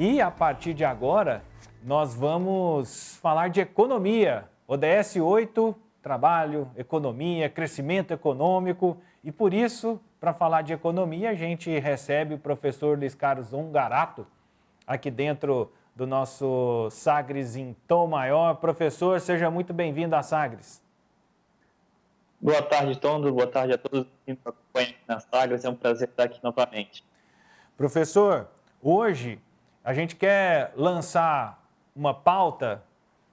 E a partir de agora, nós vamos falar de economia. ODS 8, trabalho, economia, crescimento econômico. E por isso, para falar de economia, a gente recebe o professor Luiz Carlos Ongarato, aqui dentro do nosso Sagres em Tom Maior. Professor, seja muito bem-vindo à Sagres. Boa tarde, Tondo. Boa tarde a todos que nos acompanham na Sagres. É um prazer estar aqui novamente. Professor, hoje a gente quer lançar uma pauta,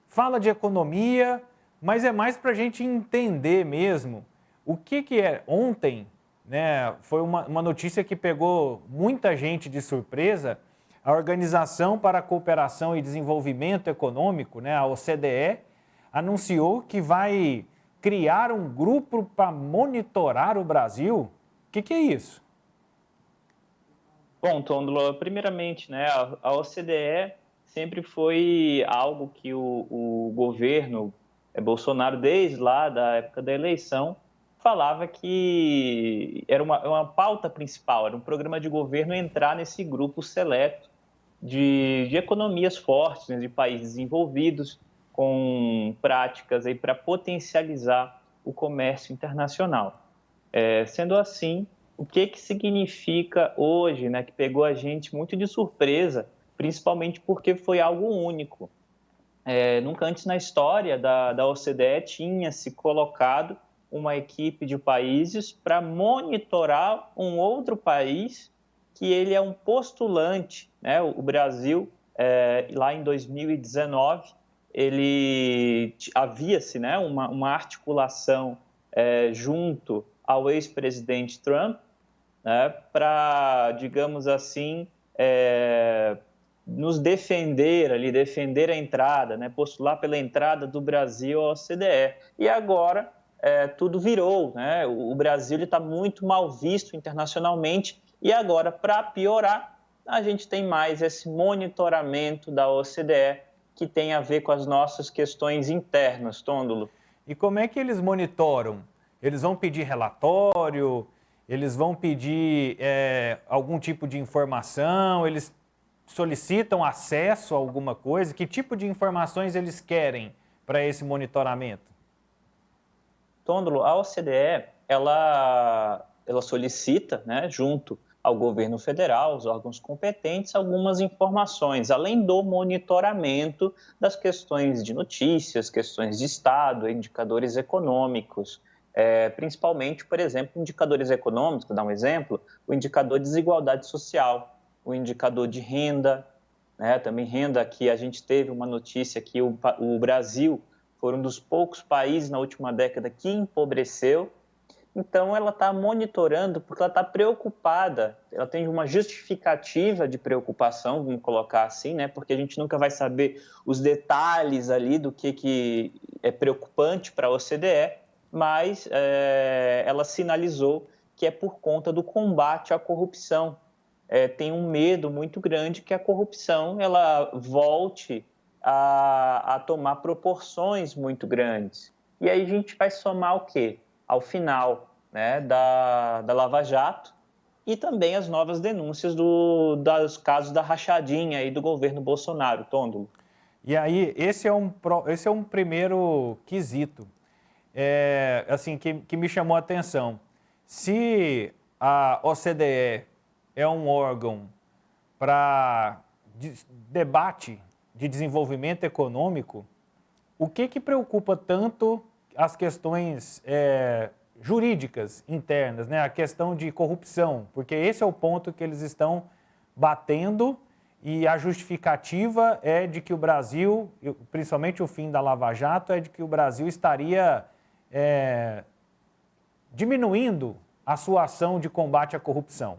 fala de economia, mas é mais para a gente entender mesmo o que é. Ontem, né, foi uma notícia que pegou muita gente de surpresa. A Organização para a Cooperação e Desenvolvimento Econômico, né, a OCDE, anunciou que vai criar um grupo para monitorar o Brasil. O que é isso? Bom, Tondo, primeiramente, né, a OCDE sempre foi algo que o governo Bolsonaro, desde lá da época da eleição, falava que era uma pauta principal, era um programa de governo entrar nesse grupo seleto de economias fortes, né, de países desenvolvidos, com práticas para potencializar o comércio internacional. Sendo assim, o que significa hoje, né, que pegou a gente muito de surpresa, principalmente porque foi algo único. Nunca antes na história da OCDE tinha se colocado uma equipe de países para monitorar um outro país que ele é um postulante, né? O Brasil, lá em 2019, havia-se, né, uma articulação junto ao ex-presidente Trump, né, para, digamos assim, nos defender ali, defender a entrada, né, postular pela entrada do Brasil à OCDE. E agora tudo virou, né? O Brasil está muito mal visto internacionalmente e agora, para piorar, a gente tem mais esse monitoramento da OCDE que tem a ver com as nossas questões internas, Tôndolo. E como é que eles monitoram? Eles vão pedir relatório? Eles vão pedir algum tipo de informação? Eles solicitam acesso a alguma coisa? Que tipo de informações eles querem para esse monitoramento? Tôndolo, a OCDE, ela solicita, né, junto ao governo federal, os órgãos competentes, algumas informações, além do monitoramento das questões de notícias, questões de Estado, indicadores econômicos, principalmente, por exemplo, indicadores econômicos, vou dar um exemplo, o indicador de desigualdade social, o indicador de renda, né, também renda, que a gente teve uma notícia que o Brasil foi um dos poucos países na última década que empobreceu. Então, ela está monitorando porque ela está preocupada, ela tem uma justificativa de preocupação, vamos colocar assim, né? Porque a gente nunca vai saber os detalhes ali do que é preocupante para a OCDE, mas ela sinalizou que é por conta do combate à corrupção. Tem um medo muito grande que a corrupção ela volte a tomar proporções muito grandes. E aí a gente vai somar o quê? Ao final, né, da Lava Jato e também as novas denúncias dos casos da rachadinha aí do governo Bolsonaro, Tôndolo. E aí, esse é um primeiro quesito assim, que me chamou a atenção. Se a OCDE é um órgão para debate de desenvolvimento econômico, o que preocupa tanto as questões jurídicas internas, né? A questão de corrupção, porque esse é o ponto que eles estão batendo e a justificativa é de que o Brasil, principalmente o fim da Lava Jato, é de que o Brasil estaria diminuindo a sua ação de combate à corrupção.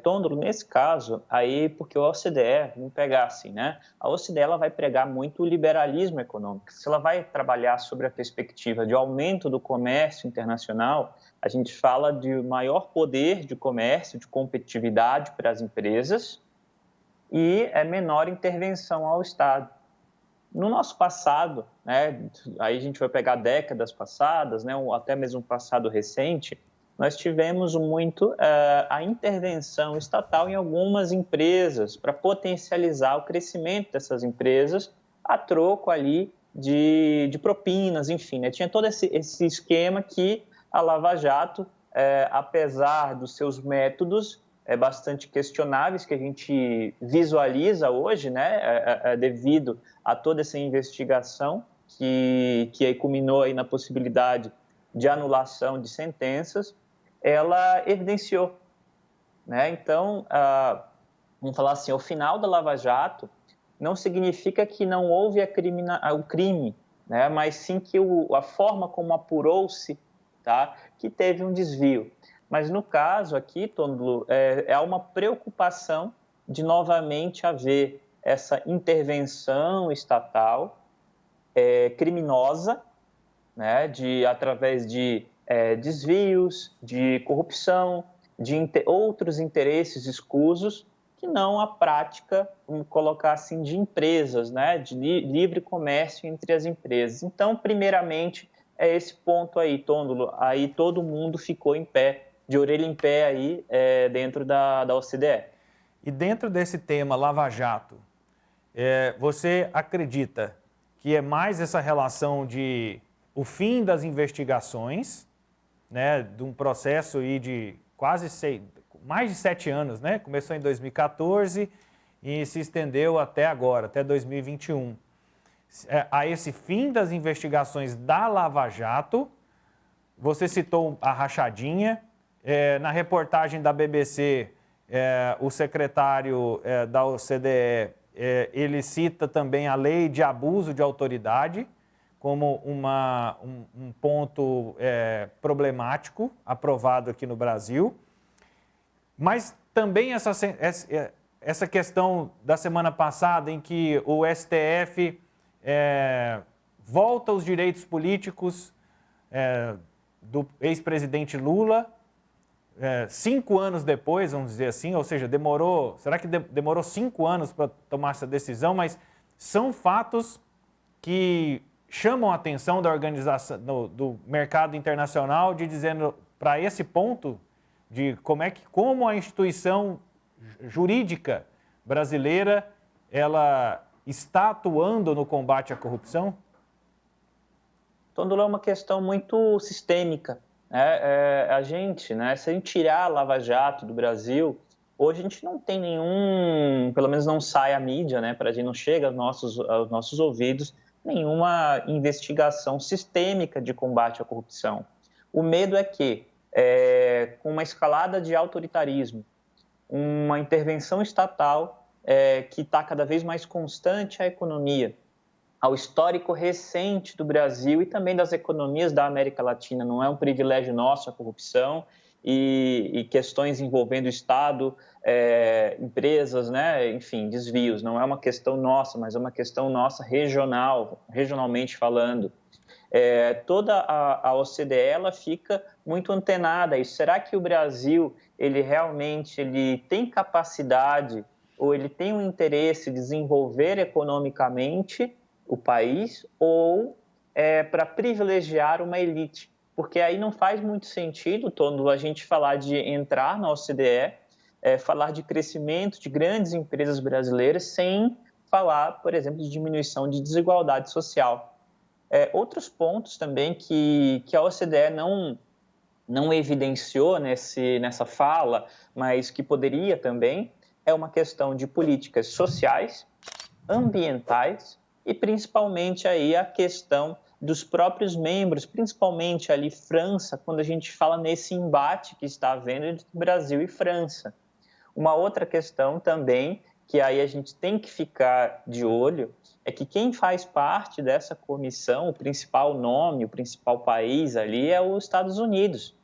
Tôndolo, nesse caso, aí, porque a OCDE, vamos pegar assim, né? A OCDE ela vai pregar muito o liberalismo econômico. Se ela vai trabalhar sobre a perspectiva de aumento do comércio internacional, a gente fala de maior poder de comércio, de competitividade para as empresas e menor intervenção ao Estado. No nosso passado, né, aí a gente vai pegar décadas passadas, né, ou até mesmo um passado recente, nós tivemos muito a intervenção estatal em algumas empresas para potencializar o crescimento dessas empresas a troco ali de propinas, enfim, né? Tinha todo esse esquema que a Lava Jato, apesar dos seus métodos bastante questionáveis que a gente visualiza hoje, né, devido a toda essa investigação que aí culminou aí na possibilidade de anulação de sentenças, ela evidenciou, né? Então, vamos falar assim, o final da Lava Jato não significa que não houve o crime, né? Mas sim que a forma como apurou-se, tá? Que teve um desvio. Mas no caso aqui, Tondolo, há uma preocupação de novamente haver essa intervenção estatal criminosa, né? Através de desvios, de corrupção, de outros interesses escusos, que não a prática, vamos colocar assim, de empresas, né? De livre comércio entre as empresas. Então, primeiramente, é esse ponto aí, Tondolo, aí todo mundo ficou em pé, de orelha em pé aí dentro da OCDE. E dentro desse tema Lava Jato, você acredita que é mais essa relação de o fim das investigações, né, de um processo aí de mais de 7 anos, né? Começou em 2014 e se estendeu até agora, até 2021. A esse fim das investigações da Lava Jato, você citou a rachadinha, na reportagem da BBC, o secretário da OCDE, ele cita também a lei de abuso de autoridade como um ponto problemático aprovado aqui no Brasil. Mas também essa questão da semana passada em que o STF volta os direitos políticos do ex-presidente Lula, 5 anos depois, vamos dizer assim, ou seja, será que demorou 5 anos para tomar essa decisão? Mas são fatos que chamam a atenção da organização, do mercado internacional, de dizendo para esse ponto de como a instituição jurídica brasileira ela está atuando no combate à corrupção? Tondolo, é uma questão muito sistêmica. A gente, né, se a gente tirar a Lava Jato do Brasil, hoje a gente não tem nenhum, pelo menos não sai à mídia, né, para a gente não chega aos nossos ouvidos, nenhuma investigação sistêmica de combate à corrupção. O medo é que, com uma escalada de autoritarismo, uma intervenção estatal que está cada vez mais constante à economia, ao histórico recente do Brasil e também das economias da América Latina. Não é um privilégio nosso a corrupção e questões envolvendo o Estado, empresas, né? Enfim, desvios. Não é uma questão nossa, mas é uma questão nossa regionalmente falando. Toda a OCDE ela fica muito antenada. E será que o Brasil ele realmente tem capacidade ou ele tem um interesse em desenvolver economicamente o país ou para privilegiar uma elite? Porque aí não faz muito sentido, Tondo, a gente falar de entrar na OCDE, falar de crescimento de grandes empresas brasileiras sem falar, por exemplo, de diminuição de desigualdade social. Outros pontos também que a OCDE não evidenciou nessa fala, mas que poderia também, é uma questão de políticas sociais, ambientais e principalmente aí a questão dos próprios membros, principalmente ali França, quando a gente fala nesse embate que está havendo entre Brasil e França. Uma outra questão também, que aí a gente tem que ficar de olho, é que quem faz parte dessa comissão, o principal nome, o principal país ali é os Estados Unidos.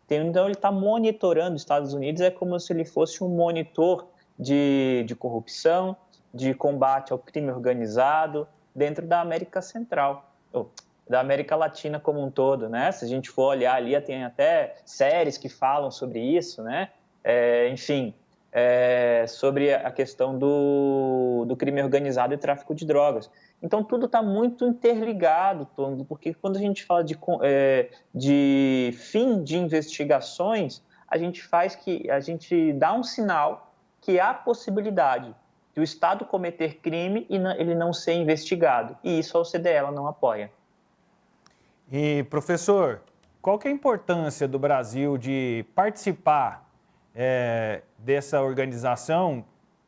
Então ele está monitorando os Estados Unidos, é como se ele fosse um monitor de corrupção, de combate ao crime organizado dentro da América Central, ou da América Latina como um todo, né? Se a gente for olhar ali, tem até séries que falam sobre isso, né? Enfim, sobre a questão do crime organizado e tráfico de drogas. Então, tudo está muito interligado, Tom, porque quando a gente fala de fim de investigações, a gente dá um sinal que há possibilidade de o Estado cometer crime e ele não ser investigado. E isso a OCDE ela não apoia. E, professor, qual que é a importância do Brasil de participar dessa organização?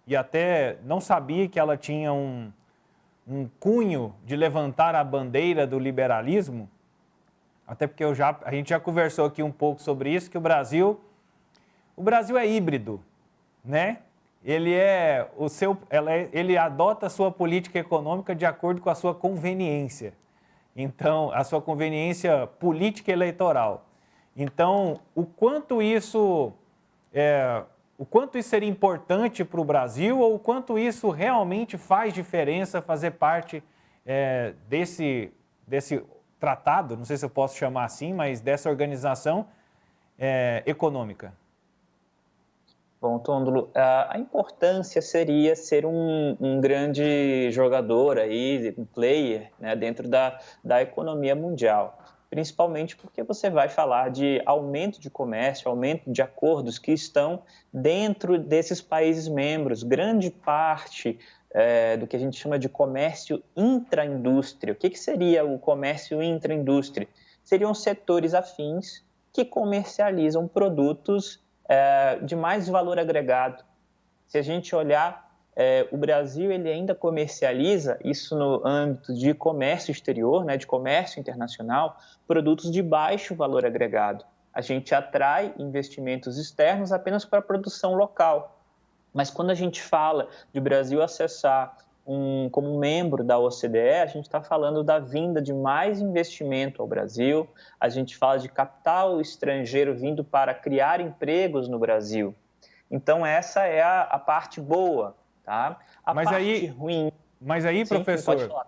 E até não sabia que ela tinha um cunho de levantar a bandeira do liberalismo, até porque a gente já conversou aqui um pouco sobre isso, que o Brasil é híbrido, né? Ele adota a sua política econômica de acordo com a sua conveniência. Então, a sua conveniência política eleitoral. Então, o quanto isso seria importante para o Brasil ou o quanto isso realmente faz diferença fazer parte desse tratado, não sei se eu posso chamar assim, mas dessa organização econômica? Bom, Tôndolo, a importância seria ser um grande jogador aí, um player, né, dentro da economia mundial. Principalmente porque você vai falar de aumento de comércio, aumento de acordos que estão dentro desses países membros. Grande parte do que a gente chama de comércio intraindústria. O que seria o comércio intraindústria? Seriam setores afins que comercializam produtos de mais valor agregado. Se a gente olhar, o Brasil ele ainda comercializa, isso no âmbito de comércio exterior, né, de comércio internacional, produtos de baixo valor agregado. A gente atrai investimentos externos apenas para a produção local. Mas quando a gente fala de o Brasil acessar como membro da OCDE, a gente está falando da vinda de mais investimento ao Brasil, a gente fala de capital estrangeiro vindo para criar empregos no Brasil. Então, essa é a parte boa, tá? A parte ruim... Mas aí, sim, professor,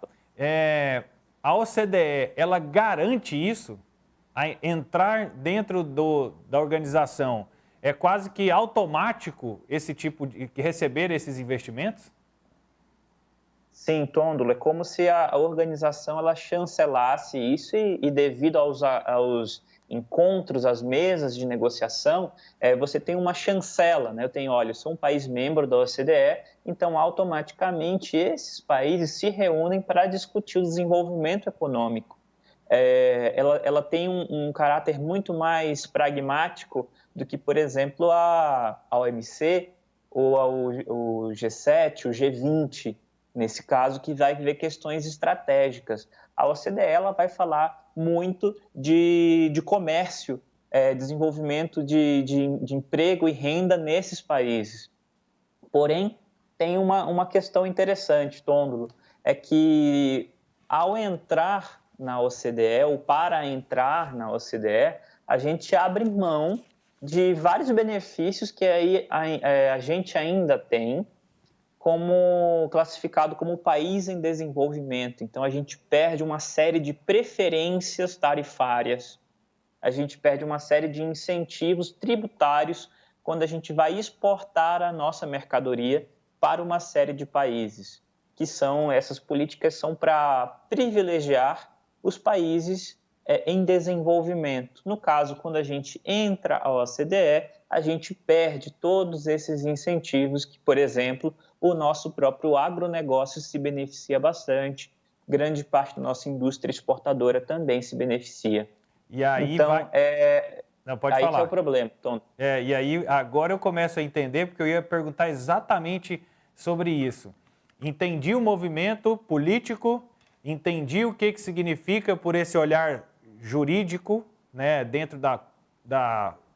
a OCDE, ela garante isso? A entrar dentro da organização é quase que automático esse tipo de receber esses investimentos? Sim, Tôndolo, é como se a organização ela chancelasse isso e devido aos encontros, às mesas de negociação, você tem uma chancela, né? Eu sou um país membro da OCDE, então automaticamente esses países se reúnem para discutir o desenvolvimento econômico. Ela tem um caráter muito mais pragmático do que, por exemplo, a OMC ou o G7, o G20, nesse caso, que vai ver questões estratégicas. A OCDE ela vai falar muito de comércio, desenvolvimento de emprego e renda nesses países. Porém, tem uma questão interessante, Tôndolo, é que ao entrar na OCDE ou para entrar na OCDE, a gente abre mão de vários benefícios que a gente ainda tem, como classificado como país em desenvolvimento. Então, a gente perde uma série de preferências tarifárias, a gente perde uma série de incentivos tributários quando a gente vai exportar a nossa mercadoria para uma série de países, essas políticas são para privilegiar os países em desenvolvimento. No caso, quando a gente entra à OCDE, a gente perde todos esses incentivos que, por exemplo, o nosso próprio agronegócio se beneficia bastante, grande parte da nossa indústria exportadora também se beneficia. E aí então, Não, pode aí falar. que é o problema, Tom. E aí agora eu começo a entender, porque eu ia perguntar exatamente sobre isso. Entendi o movimento político, entendi o que significa por esse olhar jurídico, né, dentro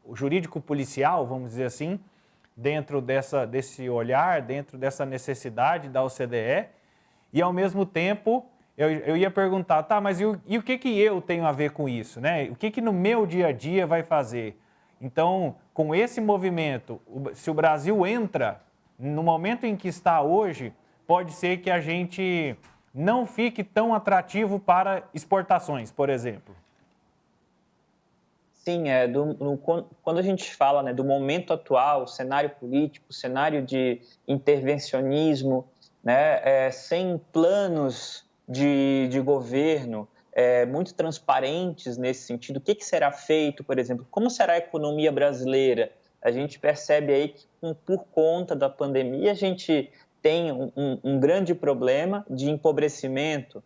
o jurídico policial, vamos dizer assim, dentro desse olhar, dentro dessa necessidade da OCDE, e ao mesmo tempo eu ia perguntar, tá, mas e o que eu tenho a ver com isso, né? O que no meu dia a dia vai fazer? Então, com esse movimento, se o Brasil entra no momento em que está hoje, pode ser que a gente não fique tão atrativo para exportações, por exemplo. Sim, quando a gente fala, né, do momento atual, cenário político, cenário de intervencionismo, né, sem planos de governo muito transparentes nesse sentido, o que será feito, por exemplo, como será a economia brasileira? A gente percebe aí que, por conta da pandemia, a gente tem um grande problema de empobrecimento,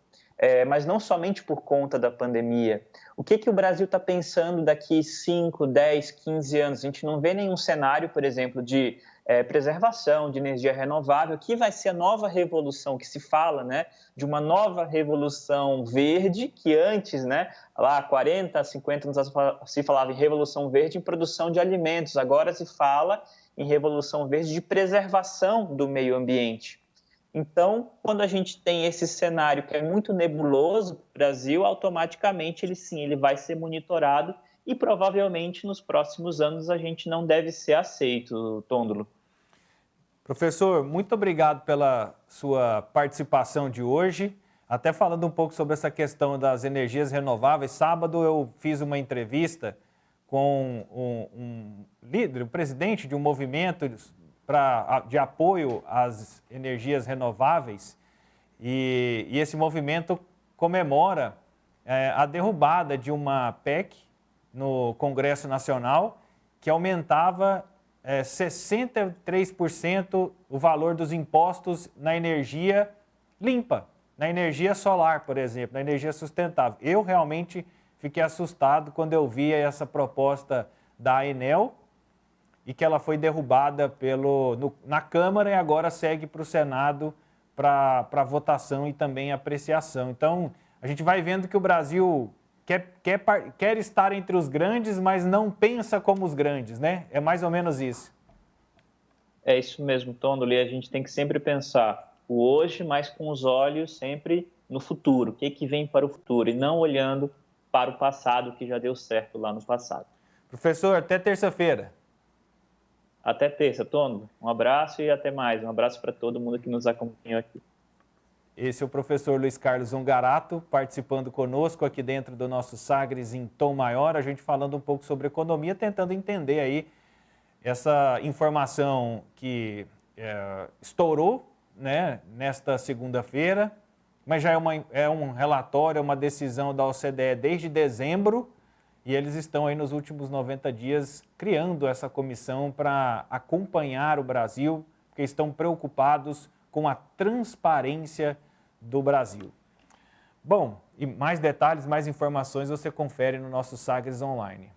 mas não somente por conta da pandemia. O que o Brasil está pensando daqui 5, 10, 15 anos? A gente não vê nenhum cenário, por exemplo, de preservação de energia renovável, que vai ser a nova revolução que se fala, né, de uma nova revolução verde, que antes, né, lá 40, 50 anos se falava em revolução verde em produção de alimentos, agora se fala em revolução verde de preservação do meio ambiente. Então, quando a gente tem esse cenário que é muito nebuloso para o Brasil, automaticamente ele vai ser monitorado e provavelmente nos próximos anos a gente não deve ser aceito, Tôndolo. Professor, muito obrigado pela sua participação de hoje. Até falando um pouco sobre essa questão das energias renováveis. Sábado eu fiz uma entrevista com um líder, um presidente de um movimento de apoio às energias renováveis. E esse movimento comemora a derrubada de uma PEC no Congresso Nacional que aumentava 63% o valor dos impostos na energia limpa, na energia solar, por exemplo, na energia sustentável. Eu realmente fiquei assustado quando eu vi essa proposta da ANEEL e que ela foi derrubada na Câmara e agora segue para o Senado para votação e também apreciação. Então, a gente vai vendo que o Brasil quer estar entre os grandes, mas não pensa como os grandes, né? É mais ou menos isso. É isso mesmo, Tôndolo, e a gente tem que sempre pensar o hoje, mas com os olhos sempre no futuro. O que vem para o futuro e não olhando para o passado, que já deu certo lá no passado. Professor, até terça-feira. Até terça, Tôndolo. Um abraço e até mais. Um abraço para todo mundo que nos acompanhou aqui. Esse é o professor Luiz Carlos Ongarato, participando conosco aqui dentro do nosso Sagres em Tom Maior, a gente falando um pouco sobre economia, tentando entender aí essa informação que estourou, né, nesta segunda-feira, mas já é um relatório, é uma decisão da OCDE desde dezembro, e eles estão aí nos últimos 90 dias criando essa comissão para acompanhar o Brasil, porque estão preocupados com a transparência do Brasil. Bom, e mais detalhes, mais informações você confere no nosso Sagres Online.